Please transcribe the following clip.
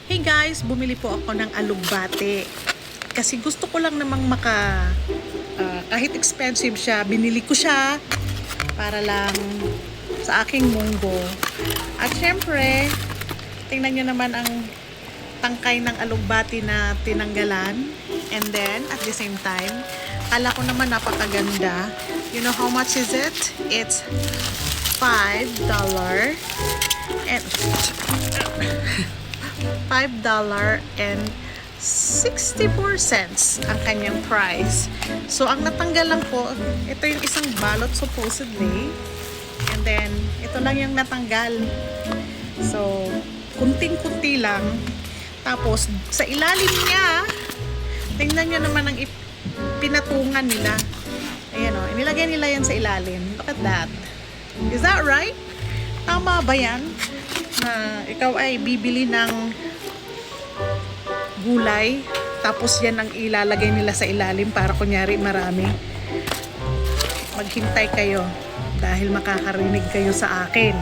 Hey guys, bumili po ako ng alugbate. Kasi gusto ko lang namang kahit expensive siya, binili ko siya para lang sa aking munggo. At syempre, tingnan nyo naman ang tangkay ng alugbati na tinanggalan. And then, at the same time, kala ko naman napakaganda. You know how much is it? It's $5 and $5.64 ang kanyang price. So, ang natanggal lang po, ito yung isang balot supposedly. And then, ito lang yung natanggal. So, kunting-kunti lang. Tapos, sa ilalim niya, tingnan nyo naman ang pinatungan nila. Ayan o, inilagay nila yan sa ilalim. Look at that. Is that right? Tama ba yan? Na ikaw ay bibili ng gulay, tapos yan ang ilalagay nila sa ilalim para kunyari marami. Maghintay kayo dahil makakarinig kayo sa akin.